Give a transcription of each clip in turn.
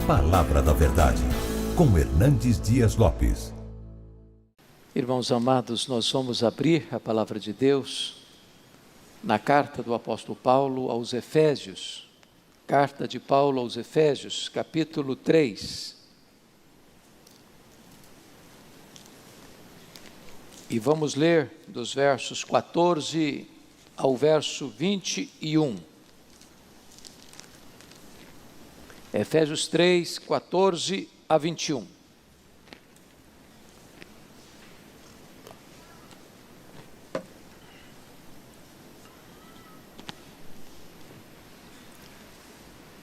Palavra da Verdade, com Hernandes Dias Lopes. Irmãos amados, nós vamos abrir a Palavra de Deus na carta do apóstolo Paulo aos Efésios. Carta de Paulo aos Efésios, capítulo 3. E vamos ler dos versos 14 ao verso 21. Efésios 3, 14 a 21.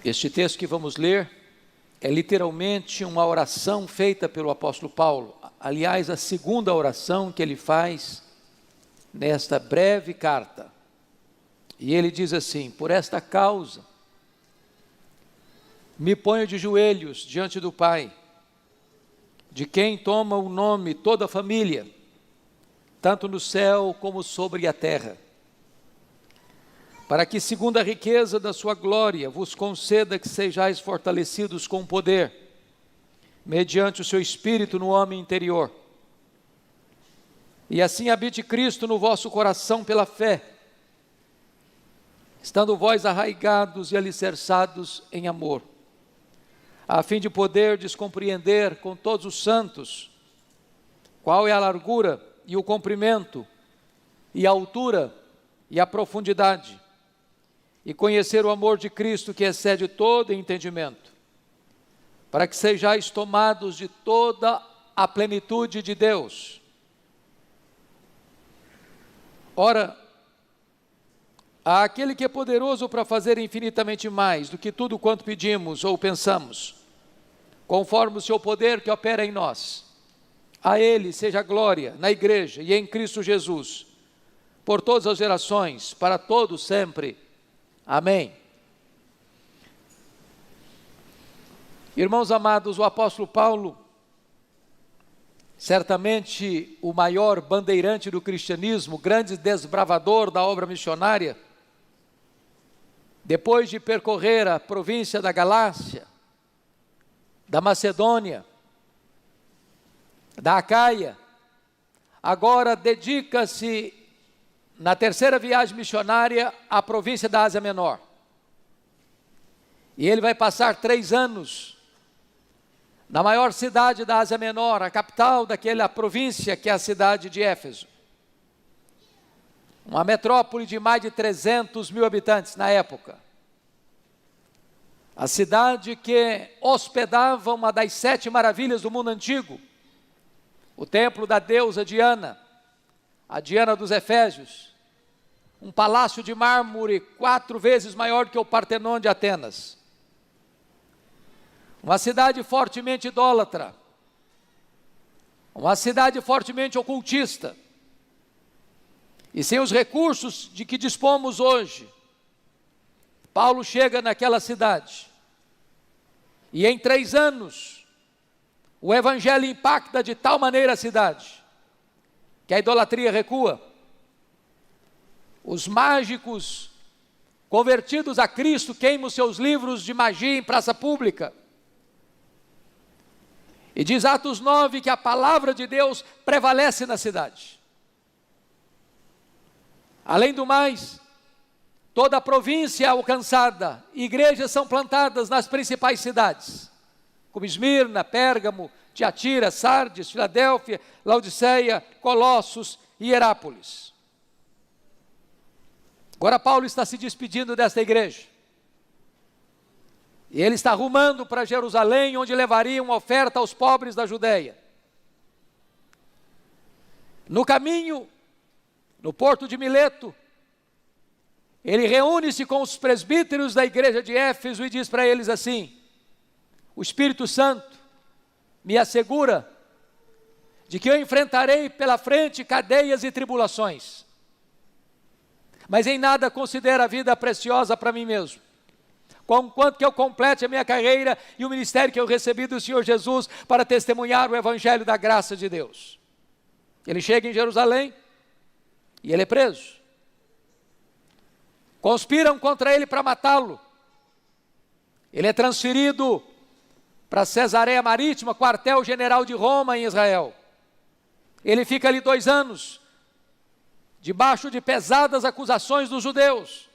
Este texto que vamos ler é literalmente uma oração feita pelo apóstolo Paulo. Aliás, a segunda oração que ele faz nesta breve carta. E ele diz assim: por esta causa, me ponho de joelhos diante do Pai, de quem toma o nome toda a família, tanto no céu como sobre a terra, para que, segundo a riqueza da sua glória, vos conceda que sejais fortalecidos com poder, mediante o seu Espírito no homem interior, e assim habite Cristo no vosso coração pela fé, estando vós arraigados e alicerçados em amor, a fim de poderdes compreender com todos os santos qual é a largura e o comprimento, e a altura e a profundidade, e conhecer o amor de Cristo que excede todo entendimento, para que sejais tomados de toda a plenitude de Deus. Ora, àquele que é poderoso para fazer infinitamente mais do que tudo quanto pedimos ou pensamos, conforme o seu poder que opera em nós, a Ele seja a glória na igreja e em Cristo Jesus, por todas as gerações, para todos sempre. Amém. Irmãos amados, o apóstolo Paulo, certamente o maior bandeirante do cristianismo, grande desbravador da obra missionária, depois de percorrer a província da Galácia, da Macedônia, da Acaia, agora dedica-se na terceira viagem missionária à província da Ásia Menor. E ele vai passar 3 anos na maior cidade da Ásia Menor, a capital daquela província que é a cidade de Éfeso. Uma metrópole de mais de 300 mil habitantes na época. A cidade que hospedava uma das 7 maravilhas do mundo antigo, o templo da deusa Diana, a Diana dos Efésios, um palácio de mármore 4 vezes maior que o Partenon de Atenas. Uma cidade fortemente idólatra, uma cidade fortemente ocultista, e sem os recursos de que dispomos hoje, Paulo chega naquela cidade, e em 3 anos, o evangelho impacta de tal maneira a cidade, que a idolatria recua. Os mágicos convertidos a Cristo queimam seus livros de magia em praça pública. E diz Atos 9 que a palavra de Deus prevalece na cidade. Além do mais, toda a província é alcançada, igrejas são plantadas nas principais cidades, como Esmirna, Pérgamo, Tiatira, Sardes, Filadélfia, Laodiceia, Colossos e Herápolis. Agora Paulo está se despedindo desta igreja. E ele está rumando para Jerusalém, onde levaria uma oferta aos pobres da Judeia. No caminho, no porto de Mileto, ele reúne-se com os presbíteros da igreja de Éfeso e diz para eles assim: o Espírito Santo me assegura de que eu enfrentarei pela frente cadeias e tribulações, mas em nada considero a vida preciosa para mim mesmo, conquanto que eu complete a minha carreira e o ministério que eu recebi do Senhor Jesus para testemunhar o evangelho da graça de Deus. Ele chega em Jerusalém e ele é preso. Conspiram contra ele para matá-lo. Ele é transferido para Cesareia Marítima, quartel-general de Roma em Israel. Ele fica ali 2 anos, debaixo de pesadas acusações dos judeus,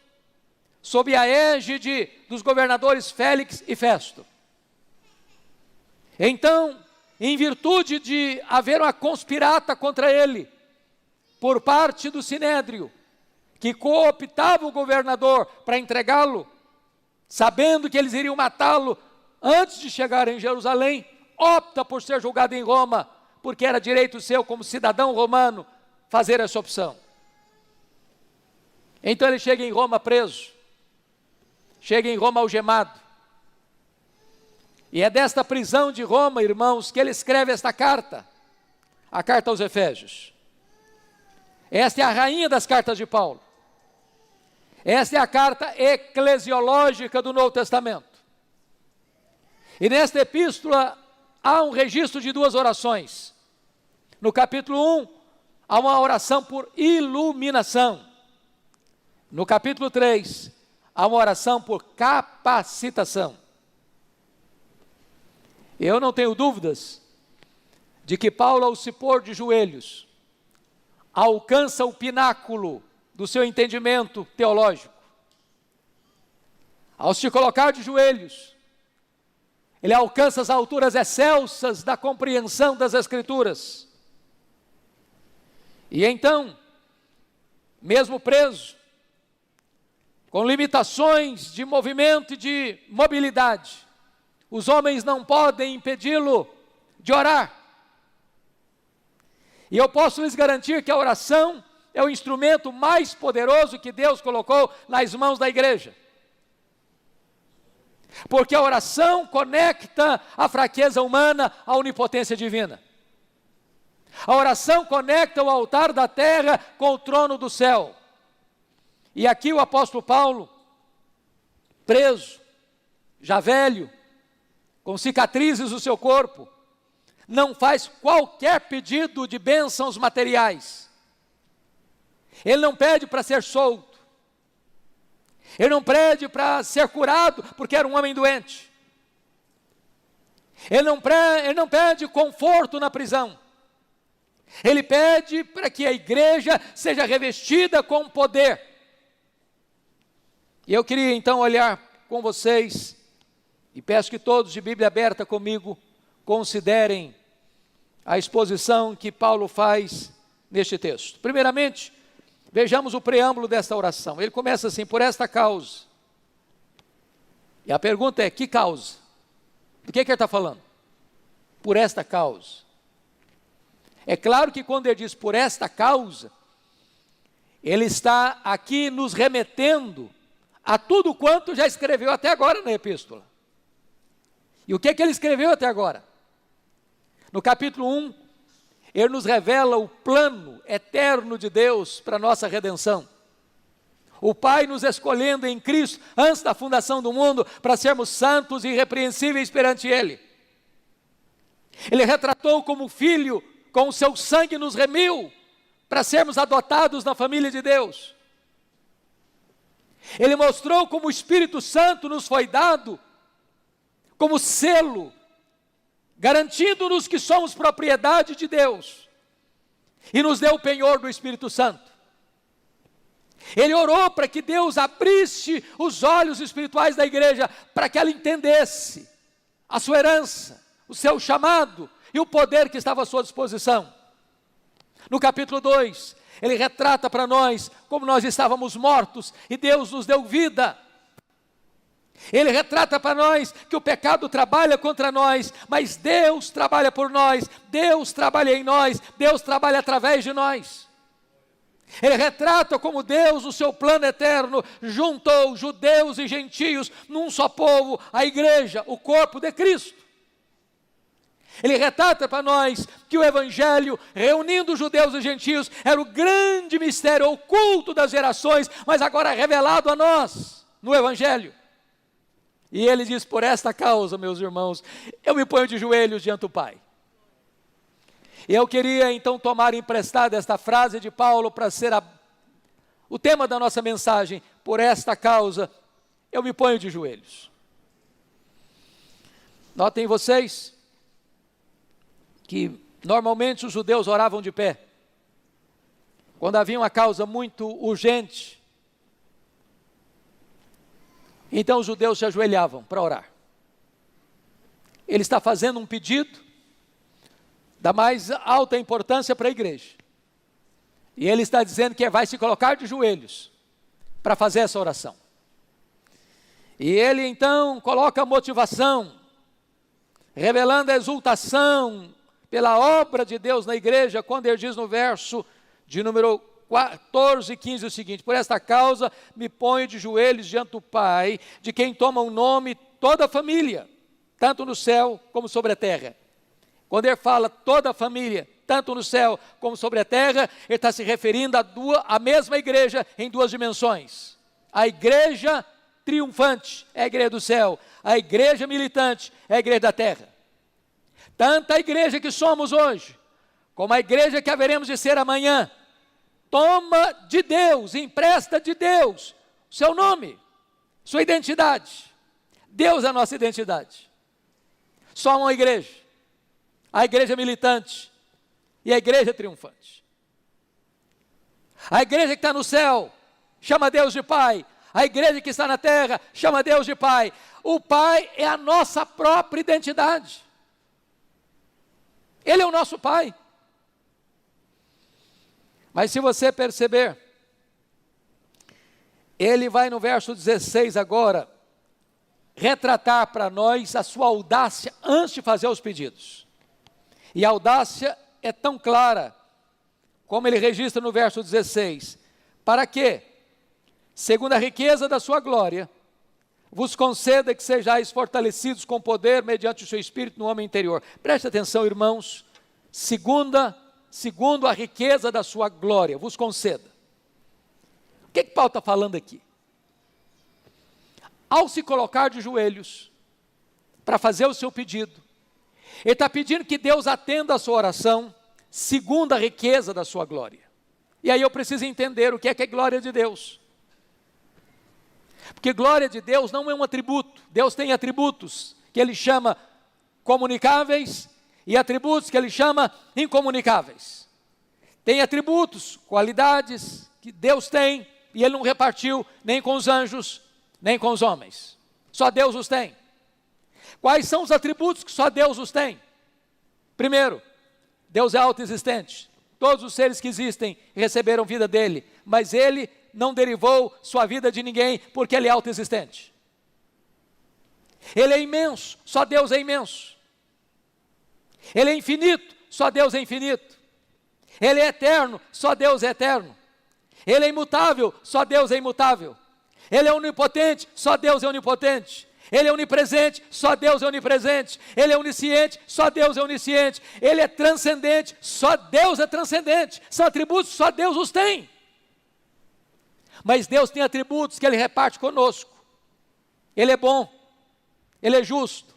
sob a égide dos governadores Félix e Festo. Então, em virtude de haver uma conspirata contra ele, por parte do Sinédrio, que cooptava o governador para entregá-lo, sabendo que eles iriam matá-lo antes de chegar em Jerusalém, opta por ser julgado em Roma, porque era direito seu como cidadão romano fazer essa opção. Então ele chega em Roma preso, chega em Roma algemado, e é desta prisão de Roma, irmãos, que ele escreve esta carta, a carta aos Efésios. Esta é a rainha das cartas de Paulo. Esta é a carta eclesiológica do Novo Testamento. E nesta epístola há um registro de 2 orações. No capítulo 1, há uma oração por iluminação. No capítulo 3, há uma oração por capacitação. Eu não tenho dúvidas de que Paulo, ao se pôr de joelhos, alcança o pináculo do seu entendimento teológico. Ao se colocar de joelhos, ele alcança as alturas excelsas da compreensão das Escrituras. E então, mesmo preso, com limitações de movimento e de mobilidade, os homens não podem impedi-lo de orar. E eu posso lhes garantir que a oração é o instrumento mais poderoso que Deus colocou nas mãos da igreja. Porque a oração conecta a fraqueza humana à onipotência divina. A oração conecta o altar da terra com o trono do céu. E aqui o apóstolo Paulo, preso, já velho, com cicatrizes no seu corpo, não faz qualquer pedido de bênçãos materiais. Ele não pede para ser solto. Ele não pede para ser curado, porque era um homem doente. Ele não pede conforto na prisão. Ele pede para que a igreja seja revestida com poder. E eu queria então olhar com vocês, e peço que todos de Bíblia aberta comigo considerem a exposição que Paulo faz neste texto. Primeiramente, vejamos o preâmbulo desta oração. Ele começa assim: por esta causa. E a pergunta é: que causa? Do que ele está falando? Por esta causa. É claro que quando ele diz por esta causa, ele está aqui nos remetendo a tudo quanto já escreveu até agora na epístola. E o que ele escreveu até agora? No capítulo 1, ele nos revela o plano eterno de Deus para a nossa redenção. O Pai nos escolhendo em Cristo antes da fundação do mundo para sermos santos e irrepreensíveis perante Ele. Ele retratou como filho, com o seu sangue nos remiu para sermos adotados na família de Deus. Ele mostrou como o Espírito Santo nos foi dado como selo, garantindo-nos que somos propriedade de Deus, e nos deu o penhor do Espírito Santo. Ele orou para que Deus abrisse os olhos espirituais da igreja, para que ela entendesse a sua herança, o seu chamado e o poder que estava à sua disposição. No capítulo 2, ele retrata para nós como nós estávamos mortos e Deus nos deu vida. Ele retrata para nós que o pecado trabalha contra nós, mas Deus trabalha por nós, Deus trabalha em nós, Deus trabalha através de nós. Ele retrata como Deus, no seu plano eterno, juntou judeus e gentios num só povo, a igreja, o corpo de Cristo. Ele retrata para nós que o Evangelho, reunindo judeus e gentios, era o grande mistério oculto das gerações, mas agora revelado a nós, no Evangelho. E ele diz: por esta causa, meus irmãos, eu me ponho de joelhos diante do Pai. E eu queria então tomar emprestada esta frase de Paulo para ser o tema da nossa mensagem. Por esta causa, eu me ponho de joelhos. Notem vocês que normalmente os judeus oravam de pé. Quando havia uma causa muito urgente, então os judeus se ajoelhavam para orar. Ele está fazendo um pedido da mais alta importância para a igreja. E ele está dizendo que vai se colocar de joelhos para fazer essa oração. E ele então coloca a motivação, revelando a exultação pela obra de Deus na igreja, quando ele diz no verso de número 14 e 15 o seguinte: por esta causa me ponho de joelhos diante do Pai, de quem toma o nome toda a família, tanto no céu como sobre a terra. Quando ele fala toda a família, tanto no céu como sobre a terra, ele está se referindo à mesma igreja em duas dimensões. A igreja triunfante é a igreja do céu, a igreja militante é a igreja da terra. Tanto a igreja que somos hoje, como a igreja que haveremos de ser amanhã, toma de Deus, empresta de Deus o seu nome, sua identidade. Deus é a nossa identidade. Só uma igreja, a igreja militante e a igreja triunfante. A igreja que está no céu chama Deus de Pai, a igreja que está na terra chama Deus de Pai. O Pai é a nossa própria identidade. Ele é o nosso Pai. Mas se você perceber, ele vai no verso 16 agora, retratar para nós a sua audácia antes de fazer os pedidos. E a audácia é tão clara, como ele registra no verso 16, para que, segundo a riqueza da sua glória, vos conceda que sejais fortalecidos com poder mediante o seu Espírito no homem interior. Preste atenção, irmãos, segundo a riqueza da sua glória, vos conceda. O que Paulo está falando aqui? Ao se colocar de joelhos para fazer o seu pedido, ele está pedindo que Deus atenda a sua oração segundo a riqueza da sua glória. E aí eu preciso entender o que é glória de Deus. Porque glória de Deus não é um atributo. Deus tem atributos que ele chama comunicáveis e atributos que ele chama incomunicáveis. Tem atributos, qualidades que Deus tem e ele não repartiu nem com os anjos, nem com os homens. Só Deus os tem. Quais são os atributos que só Deus os tem? Primeiro, Deus é autoexistente. Todos os seres que existem receberam vida dele, mas ele não derivou sua vida de ninguém, porque ele é autoexistente. Ele é imenso, só Deus é imenso. Ele é infinito, só Deus é infinito. Ele é eterno, só Deus é eterno. Ele é imutável, só Deus é imutável. Ele é onipotente, só Deus é onipotente. Ele é onipresente, só Deus é onipresente. Ele é onisciente, só Deus é onisciente. Ele é transcendente, só Deus é transcendente. São atributos, só Deus os tem. Mas Deus tem atributos que ele reparte conosco. Ele é bom, ele é justo,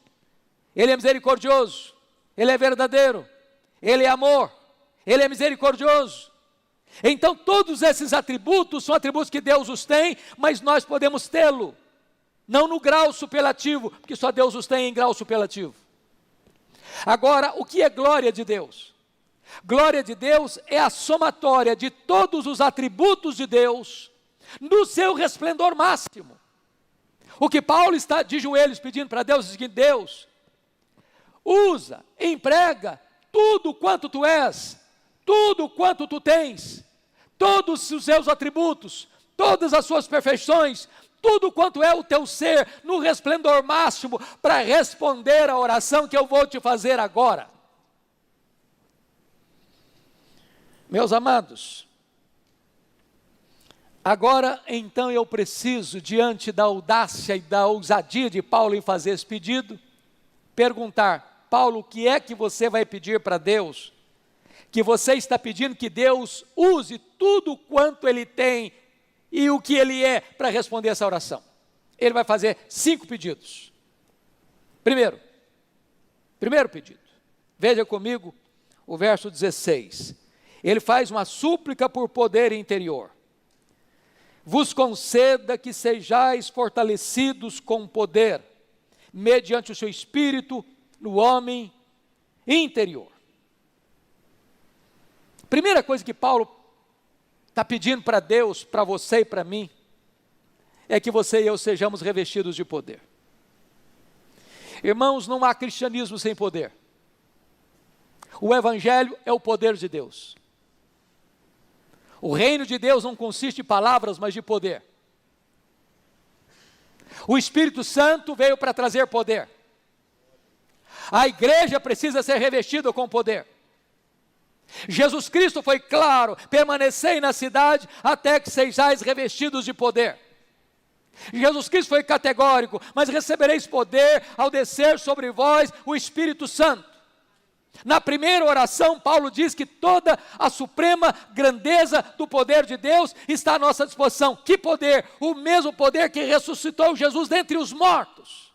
ele é misericordioso, ele é verdadeiro, ele é amor, ele é misericordioso. Então todos esses atributos são atributos que Deus os tem, mas nós podemos tê-lo, não no grau superlativo, porque só Deus os tem em grau superlativo. Agora, o que é glória de Deus? Glória de Deus é a somatória de todos os atributos de Deus, no seu resplendor máximo. O que Paulo está de joelhos pedindo para Deus é o seguinte: Deus, usa, emprega tudo quanto tu és, tudo quanto tu tens, todos os seus atributos, todas as suas perfeições, tudo quanto é o teu ser, no resplendor máximo, para responder a oração que eu vou te fazer agora. Meus amados, agora, então, eu preciso, diante da audácia e da ousadia de Paulo em fazer esse pedido, perguntar: Paulo, o que é que você vai pedir para Deus? Que você está pedindo que Deus use tudo quanto Ele tem e o que Ele é para responder essa oração. Ele vai fazer 5 pedidos. Primeiro pedido, veja comigo o verso 16. Ele faz uma súplica por poder interior. Vos conceda que sejais fortalecidos com poder, mediante o seu espírito no homem interior. Primeira coisa que Paulo está pedindo para Deus, para você e para mim, é que você e eu sejamos revestidos de poder. Irmãos, não há cristianismo sem poder. O Evangelho é o poder de Deus. O reino de Deus não consiste em palavras, mas de poder. O Espírito Santo veio para trazer poder. A igreja precisa ser revestida com poder. Jesus Cristo foi claro: permanecei na cidade até que sejais revestidos de poder. Jesus Cristo foi categórico: mas recebereis poder ao descer sobre vós o Espírito Santo. Na primeira oração, Paulo diz que toda a suprema grandeza do poder de Deus está à nossa disposição. Que poder? O mesmo poder que ressuscitou Jesus dentre os mortos.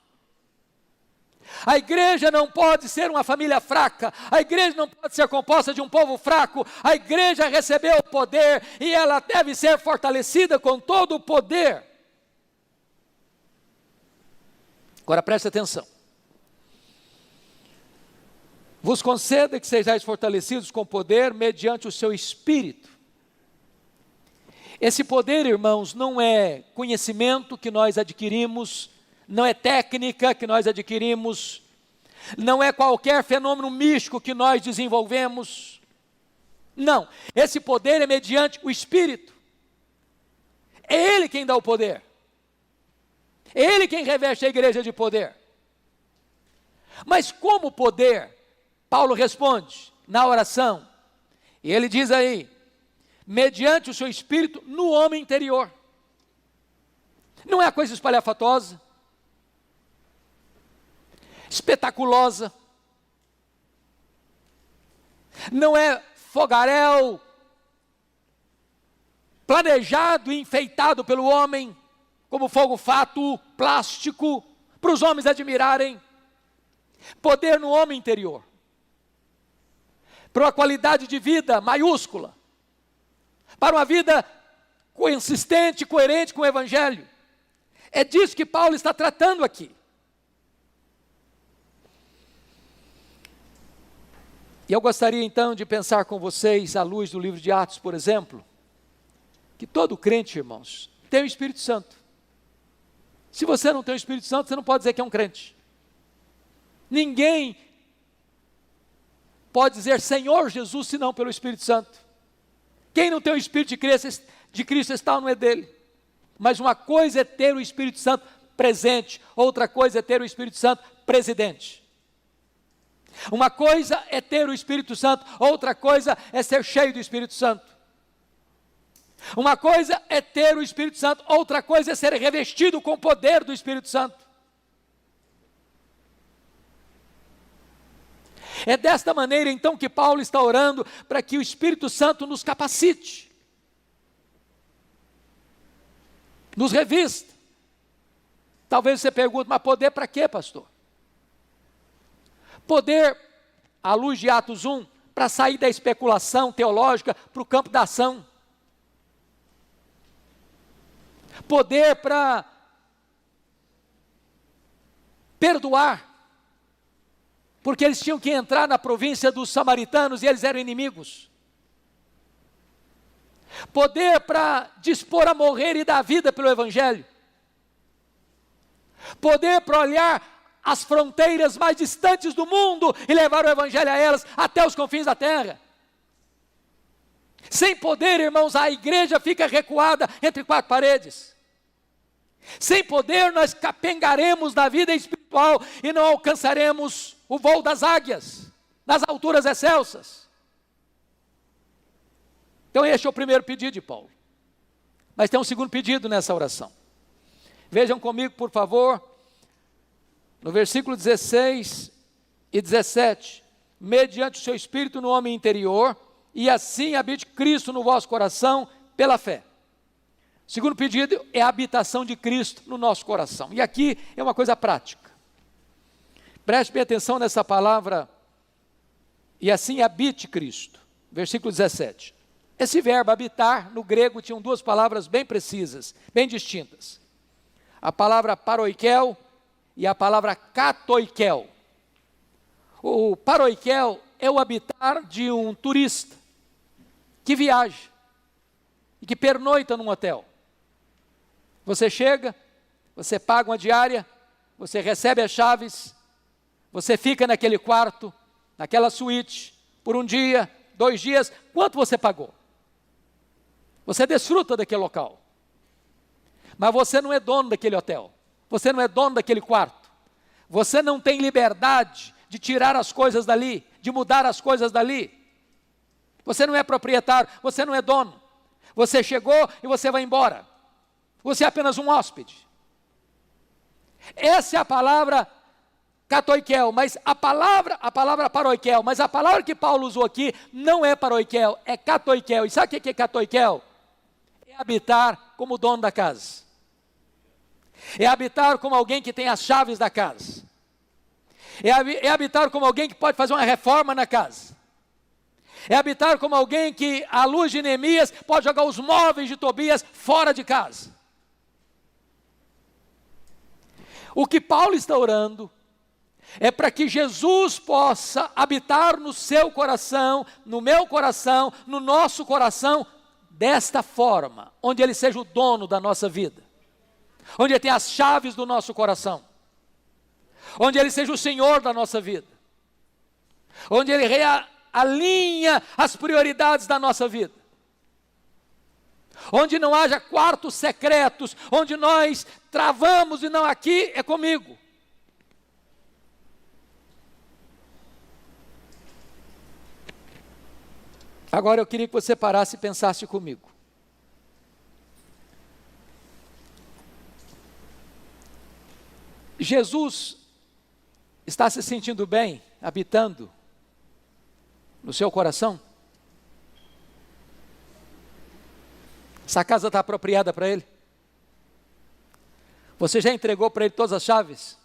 A igreja não pode ser uma família fraca, a igreja não pode ser composta de um povo fraco. A igreja recebeu o poder e ela deve ser fortalecida com todo o poder. Agora preste atenção. Vos conceda que sejais fortalecidos com poder mediante o seu espírito. Esse poder, irmãos, não é conhecimento que nós adquirimos, não é técnica que nós adquirimos, não é qualquer fenômeno místico que nós desenvolvemos. Não, esse poder é mediante o Espírito. É Ele quem dá o poder. É Ele quem reveste a igreja de poder. Mas como poder? Paulo responde na oração, e ele diz aí: mediante o seu espírito no homem interior. Não é a coisa espalhafatosa, espetaculosa, não é fogaréu planejado e enfeitado pelo homem, como fogo fato, plástico, para os homens admirarem. Poder no homem interior, para uma qualidade de vida maiúscula, para uma vida consistente, coerente com o Evangelho. É disso que Paulo está tratando aqui. E eu gostaria então de pensar com vocês, à luz do livro de Atos, por exemplo, que todo crente, irmãos, tem o Espírito Santo. Se você não tem o Espírito Santo, você não pode dizer que é um crente. Ninguém pode dizer Senhor Jesus, senão pelo Espírito Santo. Quem não tem o Espírito de Cristo está não é dele. Mas uma coisa é ter o Espírito Santo presente, outra coisa é ter o Espírito Santo presidente. Uma coisa é ter o Espírito Santo, outra coisa é ser cheio do Espírito Santo. Uma coisa é ter o Espírito Santo, outra coisa é ser revestido com o poder do Espírito Santo. É desta maneira então que Paulo está orando para que o Espírito Santo nos capacite, nos revista. Talvez você pergunte, mas poder para quê, pastor? Poder, à luz de Atos 1, para sair da especulação teológica para o campo da ação. Poder para perdoar, porque eles tinham que entrar na província dos samaritanos e eles eram inimigos. Poder para dispor a morrer e dar vida pelo Evangelho. Poder para olhar as fronteiras mais distantes do mundo e levar o Evangelho a elas até os confins da terra. Sem poder, irmãos, a igreja fica recuada entre quatro paredes. Sem poder, nós capengaremos na vida espiritual e não alcançaremos o voo das águias, nas alturas excelsas. Então este é o primeiro pedido de Paulo. Mas tem um segundo pedido nessa oração. Vejam comigo, por favor, no versículo 16 e 17. Mediante o seu Espírito no homem interior, e assim habite Cristo no vosso coração pela fé. O segundo pedido é a habitação de Cristo no nosso coração. E aqui é uma coisa prática. Preste bem atenção nessa palavra, e assim habite Cristo. Versículo 17. Esse verbo habitar, no grego, tinham duas palavras bem precisas, bem distintas. A palavra paroikel e a palavra katoikel. O paroikel é o habitar de um turista que viaja e que pernoita num hotel. Você chega, você paga uma diária, você recebe as chaves, você fica naquele quarto, naquela suíte, por um dia, 2 dias, quanto você pagou? Você desfruta daquele local. Mas você não é dono daquele hotel, você não é dono daquele quarto, você não tem liberdade de tirar as coisas dali, de mudar as coisas dali. Você não é proprietário, você não é dono. Você chegou e você vai embora. Você é apenas um hóspede. Essa é a palavra katoikel, mas a palavra paroikel, mas a palavra que Paulo usou aqui não é paroikel, é katoikel. E sabe o que é katoikel? É habitar como dono da casa. É habitar como alguém que tem as chaves da casa. É habitar como alguém que pode fazer uma reforma na casa. É habitar como alguém que, à luz de Neemias, pode jogar os móveis de Tobias fora de casa. O que Paulo está orando é para que Jesus possa habitar no seu coração, no meu coração, no nosso coração, desta forma, onde Ele seja o dono da nossa vida, onde Ele tenha as chaves do nosso coração, onde Ele seja o Senhor da nossa vida, onde Ele alinha as prioridades da nossa vida, onde não haja quartos secretos, onde nós travamos e não, aqui é comigo. Agora eu queria que você parasse e pensasse comigo. Jesus está se sentindo bem, habitando no seu coração? Essa casa está apropriada para Ele? Você já entregou para Ele todas as chaves?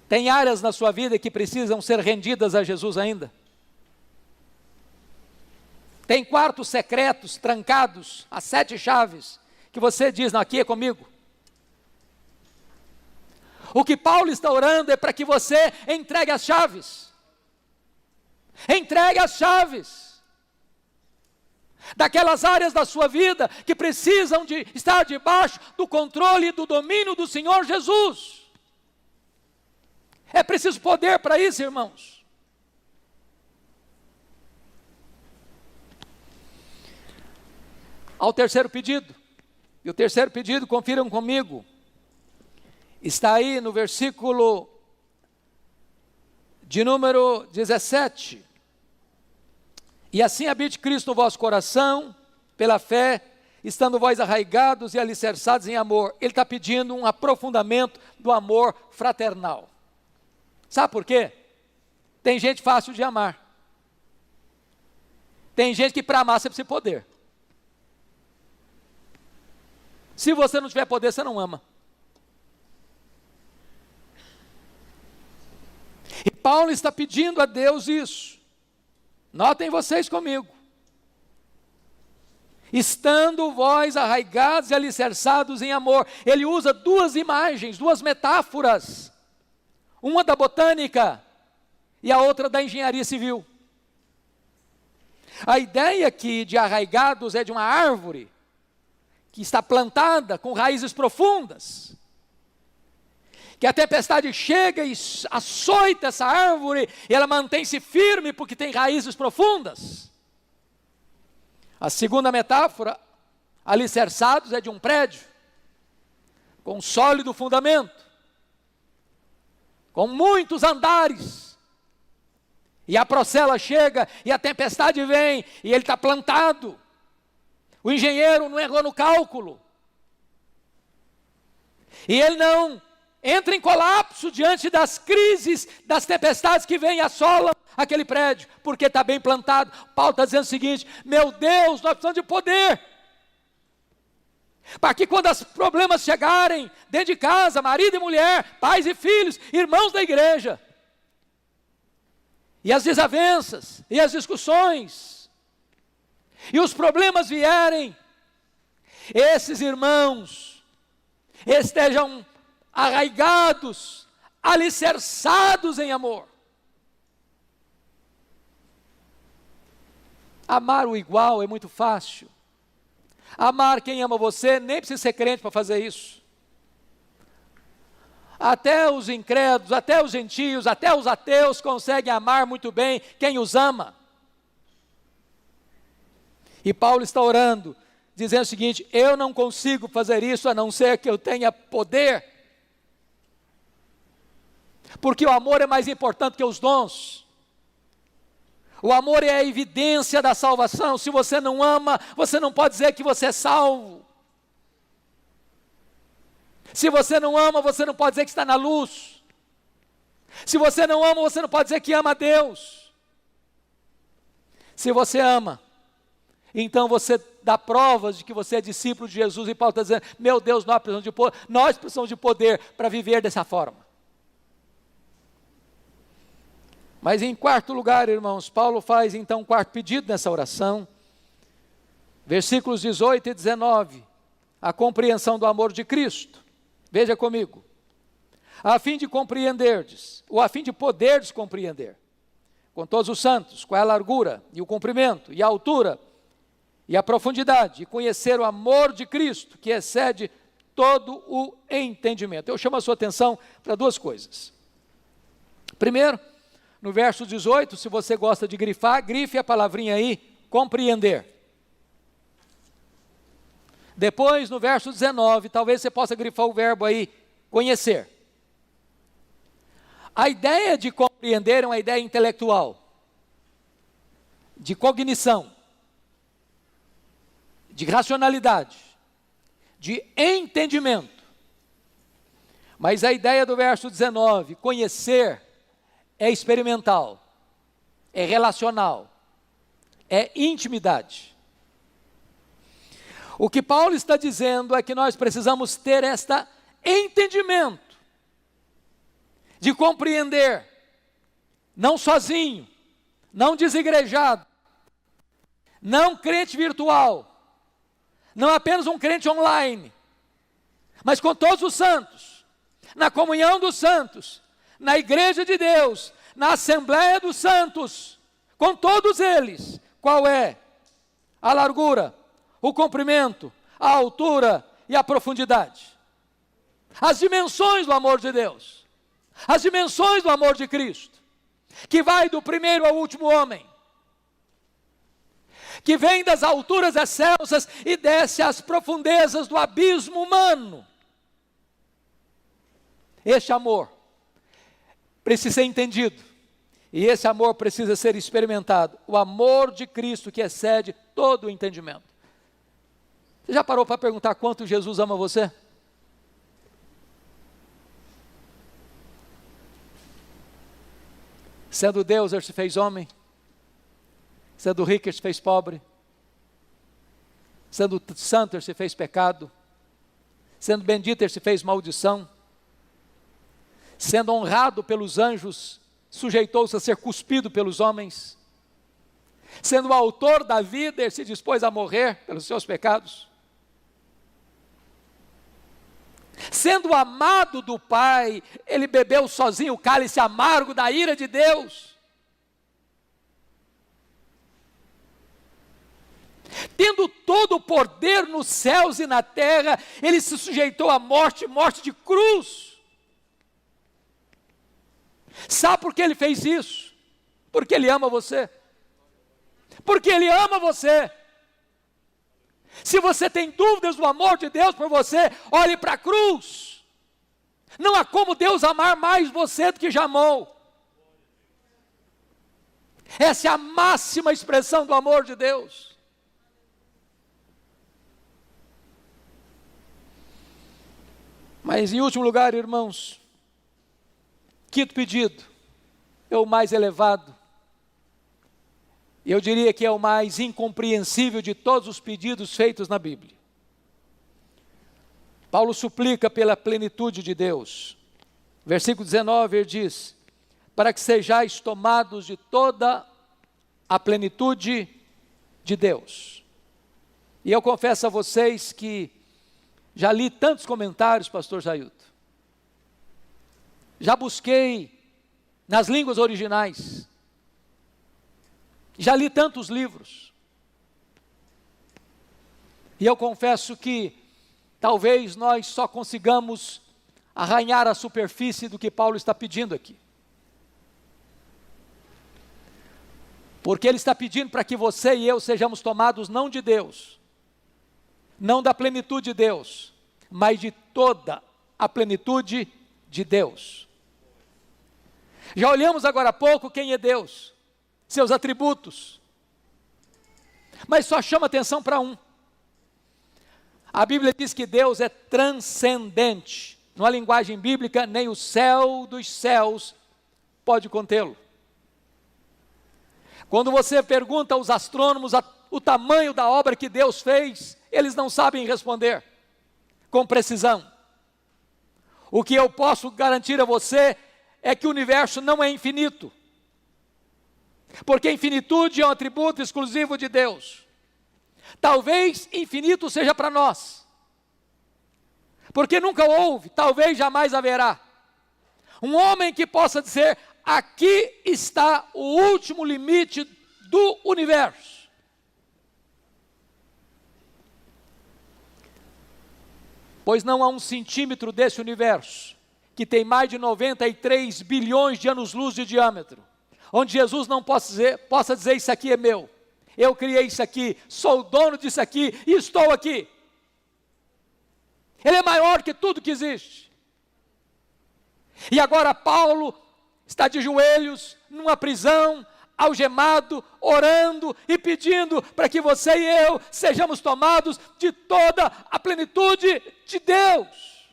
Tem áreas na sua vida que precisam ser rendidas a Jesus ainda? Tem quartos secretos, trancados, as 7 chaves, que você diz, não, aqui é comigo. O que Paulo está orando é para que você entregue as chaves. Entregue as chaves daquelas áreas da sua vida que precisam de estar debaixo do controle e do domínio do Senhor Jesus. É preciso poder para isso, irmãos. Ao terceiro pedido, e o terceiro pedido, confiram comigo, está aí no versículo de número 17. E assim habite Cristo no vosso coração, pela fé, estando vós arraigados e alicerçados em amor. Ele está pedindo um aprofundamento do amor fraternal. Sabe por quê? Tem gente fácil de amar. Tem gente que para amar você precisa de poder. Se você não tiver poder, você não ama. E Paulo está pedindo a Deus isso. Notem vocês comigo. Estando vós arraigados e alicerçados em amor. Ele usa 2 imagens, 2 metáforas. Uma da botânica e a outra da engenharia civil. A ideia aqui de arraigados é de uma árvore que está plantada com raízes profundas, que a tempestade chega e açoita essa árvore, e ela mantém-se firme porque tem raízes profundas. A segunda metáfora, alicerçados, é de um prédio, com sólido fundamento, com muitos andares, e a procela chega, e a tempestade vem, e ele está plantado. O engenheiro não errou no cálculo. E ele não entra em colapso diante das crises, das tempestades que vêm e assolam aquele prédio, porque está bem plantado. Paulo está dizendo o seguinte: meu Deus, nós precisamos de poder, para que quando os problemas chegarem dentro de casa, marido e mulher, pais e filhos, irmãos da igreja, e as desavenças, e as discussões, e os problemas vierem, esses irmãos estejam arraigados, alicerçados em amor. Amar o igual é muito fácil. Amar quem ama você, nem precisa ser crente para fazer isso. Até os incrédulos, até os gentios, até os ateus conseguem amar muito bem quem os ama. E Paulo está orando, dizendo o seguinte: eu não consigo fazer isso a não ser que eu tenha poder. Porque o amor é mais importante que os dons. O amor é a evidência da salvação. Se você não ama, você não pode dizer que você é salvo. Se você não ama, você não pode dizer que está na luz. Se você não ama, você não pode dizer que ama a Deus. Se você ama, então você dá provas de que você é discípulo de Jesus. E Paulo está dizendo: meu Deus, nós precisamos de poder para viver dessa forma. Mas em quarto lugar, irmãos, Paulo faz então um quarto pedido nessa oração. Versículos 18 e 19. A compreensão do amor de Cristo. Veja comigo. A fim de compreenderdes, ou a fim de poderdes compreender, com todos os santos, qual é a largura, e o comprimento, e a altura, e a profundidade, e conhecer o amor de Cristo, que excede todo o entendimento. Eu chamo a sua atenção para duas coisas. Primeiro, no verso 18, se você gosta de grifar, grife a palavrinha aí, compreender. Depois, no verso 19, talvez você possa grifar o verbo aí, conhecer. A ideia de compreender é uma ideia intelectual, de cognição, de racionalidade, de entendimento. Mas a ideia do verso 19, conhecer, é experimental, é relacional, é intimidade. O que Paulo está dizendo é que nós precisamos ter este entendimento, de compreender, não sozinho, não desigrejado, não crente virtual, não apenas um crente online, mas com todos os santos, na comunhão dos santos, na igreja de Deus, na assembleia dos santos, com todos eles. Qual é a largura, o comprimento, a altura e a profundidade? As dimensões do amor de Deus, as dimensões do amor de Cristo, que vai do primeiro ao último homem, que vem das alturas excelsas e desce às profundezas do abismo humano. Este amor precisa ser entendido, e esse amor precisa ser experimentado, o amor de Cristo que excede todo o entendimento. Você já parou para perguntar quanto Jesus ama você? Sendo Deus, ele se fez homem. Sendo rico, ele se fez pobre. Sendo santo, ele se fez pecado. Sendo bendito, ele se fez maldição. Sendo honrado pelos anjos, sujeitou-se a ser cuspido pelos homens. Sendo o autor da vida, ele se dispôs a morrer pelos seus pecados. Sendo amado do Pai, ele bebeu sozinho o cálice amargo da ira de Deus. Tendo todo o poder nos céus e na terra, ele se sujeitou à morte, morte de cruz. Sabe por que ele fez isso? Porque ele ama você. Porque ele ama você. Se você tem dúvidas do amor de Deus por você, olhe para a cruz. Não há como Deus amar mais você do que já amou. Essa é a máxima expressão do amor de Deus. Mas em último lugar, irmãos, quinto pedido, é o mais elevado. Eu diria que é o mais incompreensível de todos os pedidos feitos na Bíblia. Paulo suplica pela plenitude de Deus. Versículo 19, ele diz: para que sejais tomados de toda a plenitude de Deus. E eu confesso a vocês que já li tantos comentários, pastor Jailton, já busquei nas línguas originais, já li tantos livros, e eu confesso que talvez nós só consigamos arranhar a superfície do que Paulo está pedindo aqui. Porque ele está pedindo para que você e eu sejamos tomados não de Deus, não da plenitude de Deus, mas de toda a plenitude de Deus. Já olhamos agora há pouco quem é Deus, seus atributos, mas só chama atenção para um. A Bíblia diz que Deus é transcendente. Numa linguagem bíblica, nem o céu dos céus pode contê-lo. Quando você pergunta aos astrônomos o tamanho da obra que Deus fez, eles não sabem responder com precisão. O que eu posso garantir a você é que o universo não é infinito, porque infinitude é um atributo exclusivo de Deus. Talvez infinito seja para nós, porque nunca houve, talvez jamais haverá, um homem que possa dizer: aqui está o último limite do universo. Pois não há um centímetro desse universo, que tem mais de 93 bilhões de anos-luz de diâmetro, onde Jesus não possa dizer: isso aqui é meu, eu criei isso aqui, sou o dono disso aqui e estou aqui. Ele é maior que tudo que existe. E agora Paulo está de joelhos, numa prisão, algemado, orando e pedindo para que você e eu sejamos tomados de toda a plenitude de Deus.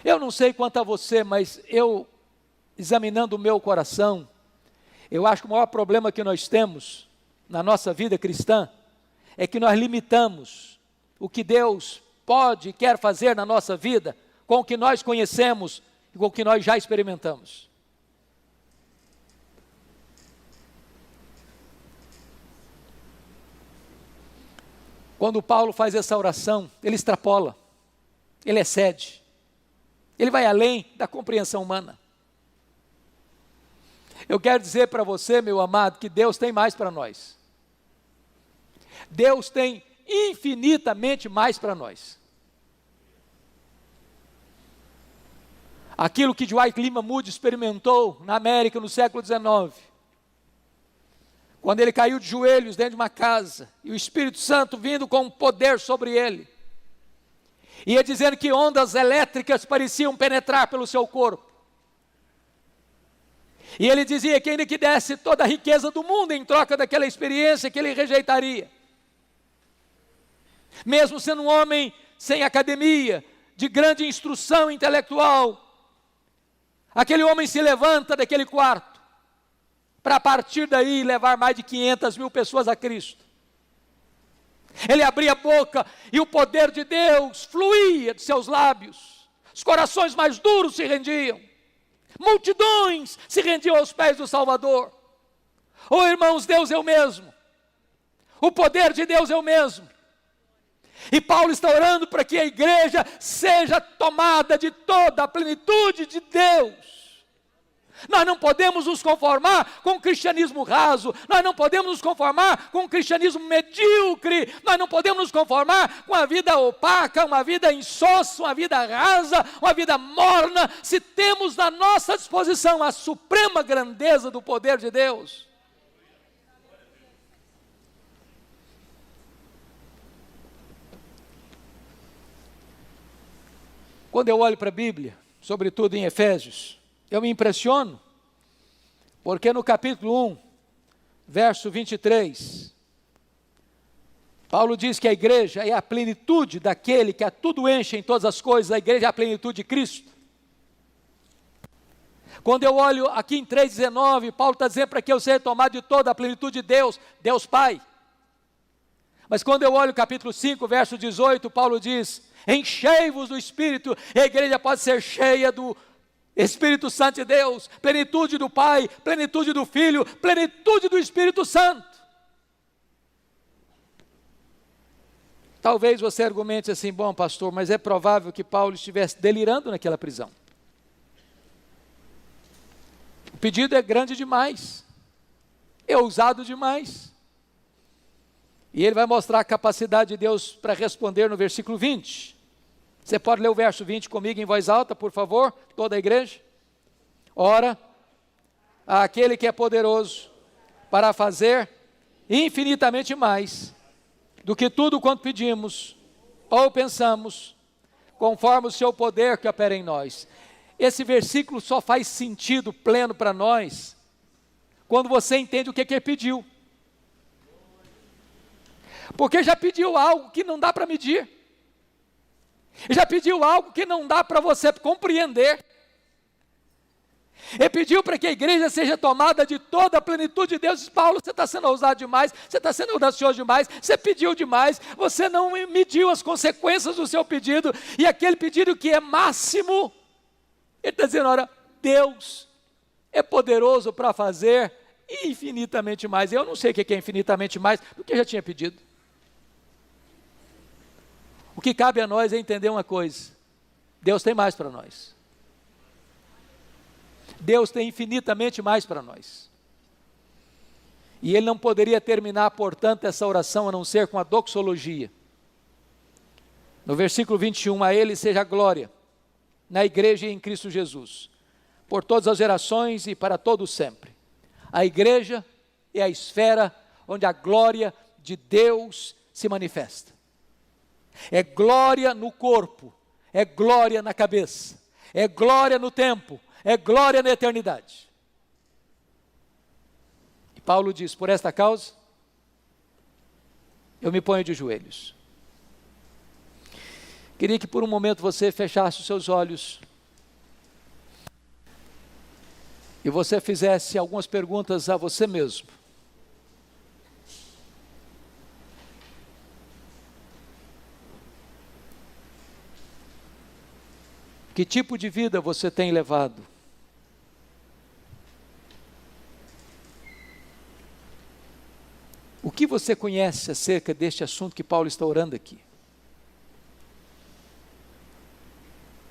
Eu não sei quanto a você, mas eu, examinando o meu coração, eu acho que o maior problema que nós temos na nossa vida cristã é que nós limitamos o que Deus pode e quer fazer na nossa vida com o que nós conhecemos e com o que nós já experimentamos. Quando Paulo faz essa oração, ele extrapola, ele excede, ele vai além da compreensão humana. Eu quero dizer para você, meu amado, que Deus tem mais para nós. Deus tem infinitamente mais para nós. Aquilo que Dwight Lyman Moody experimentou na América no século XIX, quando ele caiu de joelhos dentro de uma casa, e o Espírito Santo vindo com poder sobre ele, ia dizendo que ondas elétricas pareciam penetrar pelo seu corpo, e ele dizia que ainda que desse toda a riqueza do mundo em troca daquela experiência, que ele rejeitaria. Mesmo sendo um homem sem academia, de grande instrução intelectual, aquele homem se levanta daquele quarto, para a partir daí levar mais de 500 mil pessoas a Cristo. Ele abria a boca e o poder de Deus fluía de seus lábios, os corações mais duros se rendiam, multidões se rendiam aos pés do Salvador. Oh irmãos, Deus é o mesmo, o poder de Deus é o mesmo. E Paulo está orando para que a igreja seja tomada de toda a plenitude de Deus. Nós não podemos nos conformar com o cristianismo raso, nós não podemos nos conformar com o cristianismo medíocre, nós não podemos nos conformar com a vida opaca, uma vida insossa, uma vida rasa, uma vida morna, se temos na nossa disposição a suprema grandeza do poder de Deus. Quando eu olho para a Bíblia, sobretudo em Efésios, eu me impressiono, porque no capítulo 1, verso 23, Paulo diz que a igreja é a plenitude daquele que a tudo enche em todas as coisas, a igreja é a plenitude de Cristo. Quando eu olho aqui em 3,19, Paulo está dizendo para que eu seja tomado de toda a plenitude de Deus, Deus Pai. Mas quando eu olho o capítulo 5, verso 18, Paulo diz: enchei-vos do Espírito, e a igreja pode ser cheia do Espírito Santo de Deus, plenitude do Pai, plenitude do Filho, plenitude do Espírito Santo. Talvez você argumente assim: bom, pastor, mas é provável que Paulo estivesse delirando naquela prisão. O pedido é grande demais, é ousado demais. E ele vai mostrar a capacidade de Deus para responder no versículo 20. Você pode ler o verso 20 comigo em voz alta, por favor, toda a igreja? Ora, aquele que é poderoso para fazer infinitamente mais do que tudo quanto pedimos ou pensamos, conforme o seu poder que opera em nós. Esse versículo só faz sentido pleno para nós quando você entende o que ele pediu. Porque já pediu algo que não dá para medir, já pediu algo que não dá para você compreender. Ele pediu para que a igreja seja tomada de toda a plenitude de Deus. Paulo, você está sendo ousado demais, você está sendo audacioso demais, você pediu demais, você não mediu as consequências do seu pedido, e aquele pedido que é máximo, ele está dizendo: olha, Deus é poderoso para fazer infinitamente mais. Eu não sei o que é infinitamente mais do que eu já tinha pedido. O que cabe a nós é entender uma coisa: Deus tem mais para nós. Deus tem infinitamente mais para nós. E ele não poderia terminar, portanto, essa oração a não ser com a doxologia. No versículo 21, a ele seja a glória, na igreja e em Cristo Jesus, por todas as gerações e para todos sempre. A igreja é a esfera onde a glória de Deus se manifesta. É glória no corpo, é glória na cabeça, é glória no tempo, é glória na eternidade. E Paulo diz: por esta causa, eu me ponho de joelhos. Queria que por um momento você fechasse os seus olhos e você fizesse algumas perguntas a você mesmo. Que tipo de vida você tem levado? O que você conhece acerca deste assunto que Paulo está orando aqui?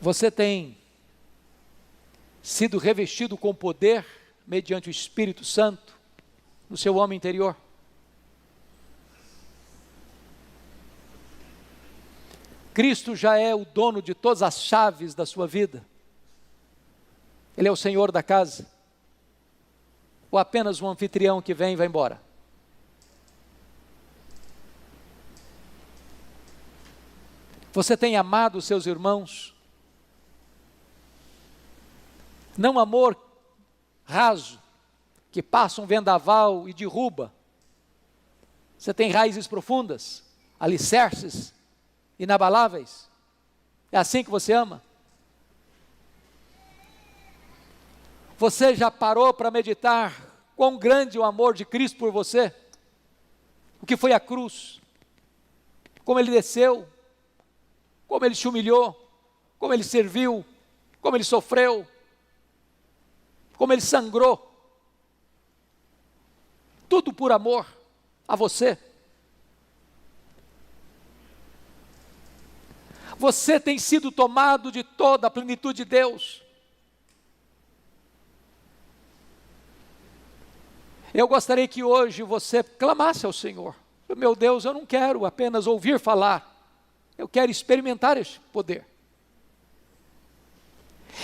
Você tem sido revestido com poder mediante o Espírito Santo no seu homem interior? Cristo já é o dono de todas as chaves da sua vida? Ele é o Senhor da casa? Ou apenas um anfitrião que vem e vai embora? Você tem amado os seus irmãos? Não amor raso, que passa um vendaval e derruba. Você tem raízes profundas, alicerces inabaláveis? É assim que você ama? Você já parou para meditar quão grande é o amor de Cristo por você? O que foi a cruz? Como ele desceu? Como ele te humilhou? Como ele serviu? Como ele sofreu? Como ele sangrou? Tudo por amor a você. Você tem sido tomado de toda a plenitude de Deus. Eu gostaria que hoje você clamasse ao Senhor: meu Deus, eu não quero apenas ouvir falar, eu quero experimentar este poder.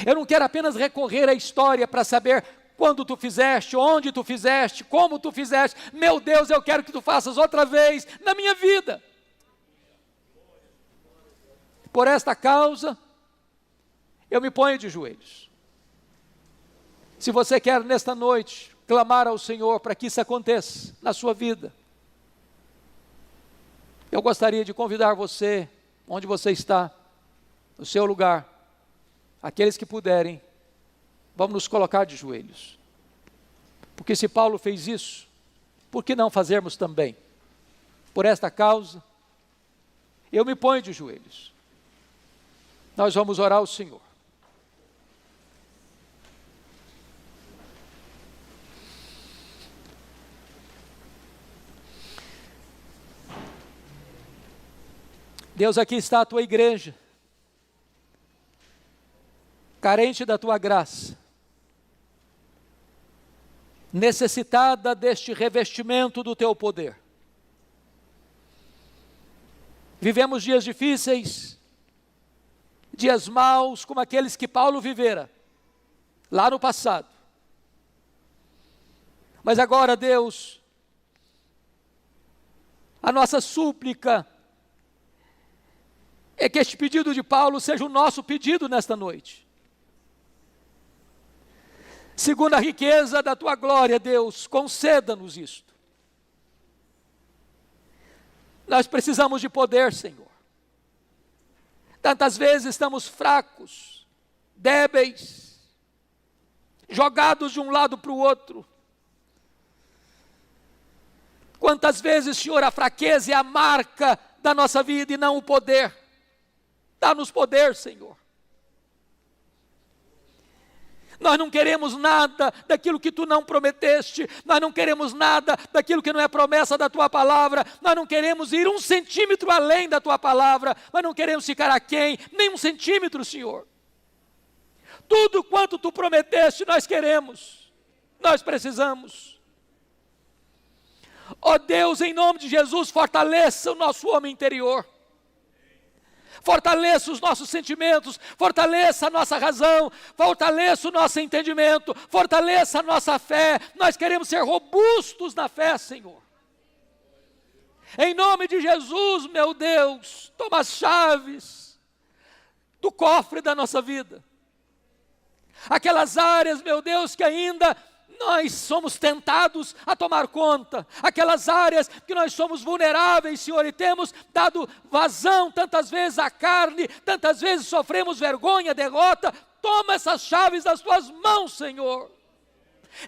Eu não quero apenas recorrer à história para saber quando tu fizeste, onde tu fizeste, como tu fizeste. Meu Deus, eu quero que tu faças outra vez na minha vida. Por esta causa, eu me ponho de joelhos. Se você quer nesta noite clamar ao Senhor para que isso aconteça na sua vida, eu gostaria de convidar você, onde você está, no seu lugar, aqueles que puderem, vamos nos colocar de joelhos. Porque se Paulo fez isso, por que não fazermos também? Por esta causa, eu me ponho de joelhos. Nós vamos orar ao Senhor. Deus, aqui está a tua igreja, carente da tua graça, necessitada deste revestimento do teu poder. Vivemos dias difíceis, dias maus, como aqueles que Paulo vivera, lá no passado. Mas agora, Deus, a nossa súplica é que este pedido de Paulo seja o nosso pedido nesta noite. Segundo a riqueza da tua glória, Deus, conceda-nos isto. Nós precisamos de poder, Senhor. Tantas vezes estamos fracos, débeis, jogados de um lado para o outro. Quantas vezes, Senhor, a fraqueza é a marca da nossa vida e não o poder. Dá-nos poder, Senhor. Nós não queremos nada daquilo que tu não prometeste, nós não queremos nada daquilo que não é promessa da tua palavra, nós não queremos ir 1 centímetro além da tua palavra, nós não queremos ficar aquém, nem 1 centímetro, Senhor. Tudo quanto tu prometeste nós queremos, nós precisamos. Ó Deus, em nome de Jesus, fortaleça o nosso homem interior. Fortaleça os nossos sentimentos, fortaleça a nossa razão, fortaleça o nosso entendimento, fortaleça a nossa fé. Nós queremos ser robustos na fé, Senhor. Em nome de Jesus, meu Deus, toma as chaves do cofre da nossa vida. Aquelas áreas, meu Deus, que ainda nós somos tentados a tomar conta, aquelas áreas que nós somos vulneráveis, Senhor, e temos dado vazão tantas vezes à carne, tantas vezes sofremos vergonha, derrota. Toma essas chaves das tuas mãos, Senhor.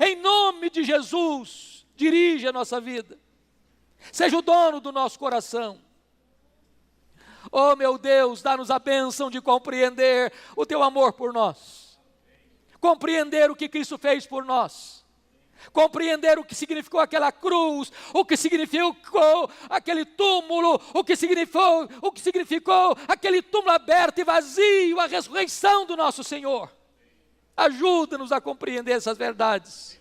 Em nome de Jesus, dirige a nossa vida. Seja o dono do nosso coração. Oh, meu Deus, dá-nos a bênção de compreender o teu amor por nós. Compreender o que Cristo fez por nós. Compreender o que significou aquela cruz, o que significou aquele túmulo, o que significou aquele túmulo aberto e vazio, a ressurreição do nosso Senhor. Ajuda-nos a compreender essas verdades.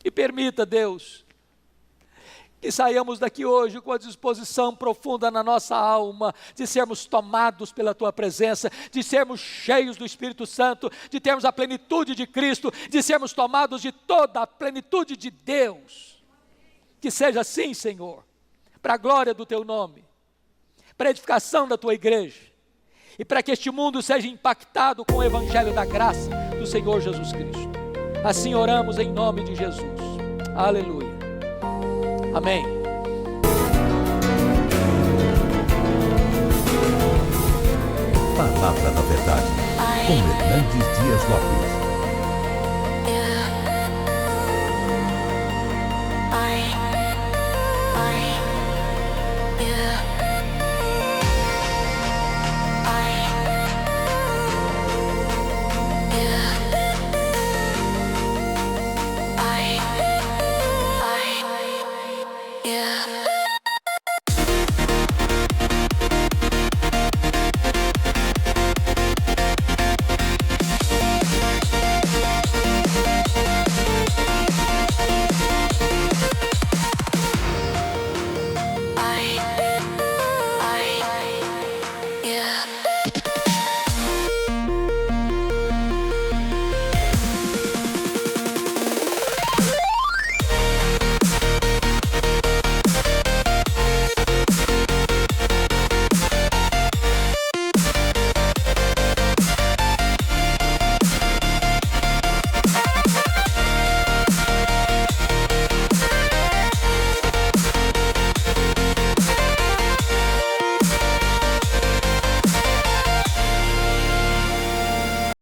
E permita, Deus, que saiamos daqui hoje com a disposição profunda na nossa alma, de sermos tomados pela Tua presença, de sermos cheios do Espírito Santo, de termos a plenitude de Cristo, de sermos tomados de toda a plenitude de Deus. Que seja assim, Senhor, para a glória do Teu nome, para a edificação da Tua igreja, e para que este mundo seja impactado com o Evangelho da graça do Senhor Jesus Cristo. Assim oramos em nome de Jesus. Aleluia. Amém. Palavra da Verdade, com Hernandes Dias Lopes.